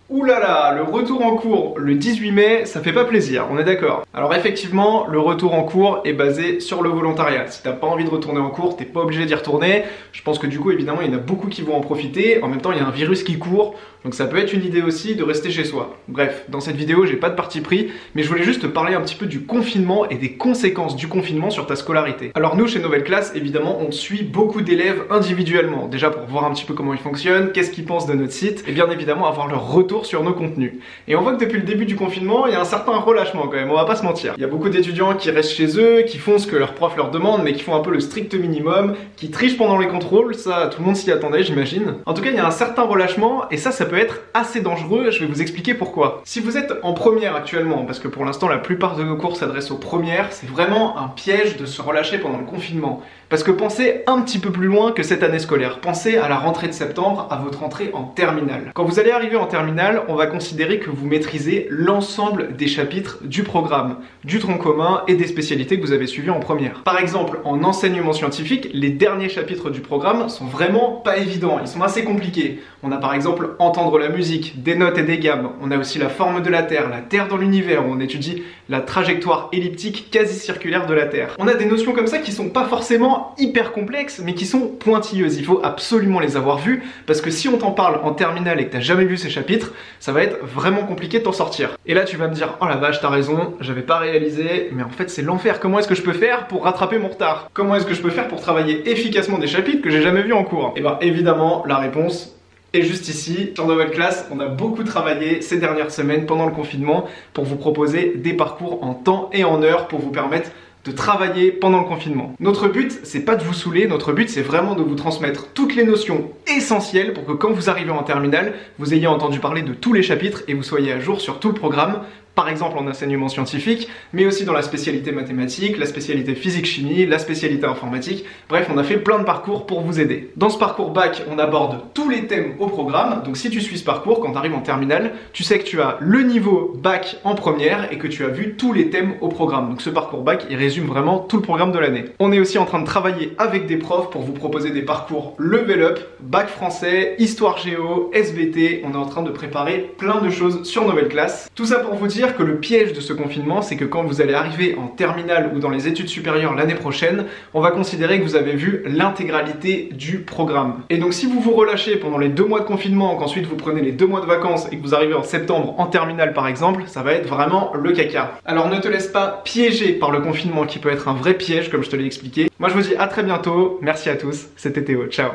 Ouh là là, le retour en cours le 18 mai, ça fait pas plaisir, on est d'accord. Alors effectivement, le retour en cours est basé sur le volontariat. Si t'as pas envie de retourner en cours, t'es pas obligé d'y retourner. Je pense que du coup, évidemment, il y en a beaucoup qui vont en profiter. En même temps, il y a un virus qui court, donc ça peut être une idée aussi de rester chez soi. Bref, dans cette vidéo, j'ai pas de parti pris, mais je voulais juste te parler un petit peu du confinement et des conséquences du confinement sur ta scolarité. Alors nous, chez Nouvelle Classe, évidemment, on suit beaucoup d'élèves individuellement. Déjà pour voir un petit peu comment ils fonctionnent, qu'est-ce qu'ils pensent de notre site, et bien évidemment avoir leur retour sur nos contenus. Et on voit que depuis le début du confinement, il y a un certain relâchement quand même, on va pas se mentir. Il y a beaucoup d'étudiants qui restent chez eux, qui font ce que leur prof leur demande, mais qui font un peu le strict minimum, qui trichent pendant les contrôles, ça tout le monde s'y attendait j'imagine. En tout cas, il y a un certain relâchement, et ça peut être assez dangereux, je vais vous expliquer pourquoi. Si vous êtes en première actuellement, parce que pour l'instant la plupart de nos cours s'adressent aux premières, c'est vraiment un piège de se relâcher pendant le confinement. Parce que pensez un petit peu plus loin que cette année scolaire. Pensez à la rentrée de septembre, à votre entrée en terminale. Quand vous allez arriver en terminale, on va considérer que vous maîtrisez l'ensemble des chapitres du programme, du tronc commun et des spécialités que vous avez suivies en première. Par exemple, en enseignement scientifique, les derniers chapitres du programme sont vraiment pas évidents, ils sont assez compliqués. On a par exemple entendre la musique, des notes et des gammes. On a aussi la forme de la Terre dans l'univers, où on étudie la trajectoire elliptique quasi circulaire de la Terre. On a des notions comme ça qui sont pas forcément hyper complexes, mais qui sont pointilleuses. Il faut absolument les avoir vues, parce que si on t'en parle en terminale et que t'as jamais vu ces chapitres, ça va être vraiment compliqué de t'en sortir. Et là tu vas me dire, oh la vache, t'as raison, j'avais pas réalisé, mais en fait c'est l'enfer. Comment est-ce que je peux faire pour rattraper mon retard? Comment est-ce que je peux faire pour travailler efficacement des chapitres que j'ai jamais vus en cours? Et ben évidemment, la réponse est juste ici. Sur Nouvelle Classe, on a beaucoup travaillé ces dernières semaines pendant le confinement pour vous proposer des parcours en temps et en heure pour vous permettre de travailler pendant le confinement. Notre but, c'est pas de vous saouler, notre but c'est vraiment de vous transmettre toutes les notions essentielles pour que quand vous arrivez en terminale, vous ayez entendu parler de tous les chapitres et vous soyez à jour sur tout le programme. Par exemple en enseignement scientifique, mais aussi dans la spécialité mathématiques, la spécialité physique-chimie, la spécialité informatique. Bref, on a fait plein de parcours pour vous aider. Dans ce parcours bac, on aborde tous les thèmes au programme. Donc si tu suis ce parcours, quand tu arrives en terminale, tu sais que tu as le niveau bac en première et que tu as vu tous les thèmes au programme. Donc ce parcours bac, il résume vraiment tout le programme de l'année. On est aussi en train de travailler avec des profs pour vous proposer des parcours level up, bac français, histoire géo, SVT. On est en train de préparer plein de choses sur Nouvelle Classe. Tout ça pour vous dire que le piège de ce confinement, c'est que quand vous allez arriver en terminale ou dans les études supérieures l'année prochaine, on va considérer que vous avez vu l'intégralité du programme. Et donc si vous vous relâchez pendant les 2 mois de confinement, qu'ensuite vous prenez les 2 mois de vacances et que vous arrivez en septembre en terminale par exemple, ça va être vraiment le caca. Alors ne te laisse pas piéger par le confinement qui peut être un vrai piège comme je te l'ai expliqué. Moi je vous dis à très bientôt, merci à tous, c'était Théo, ciao.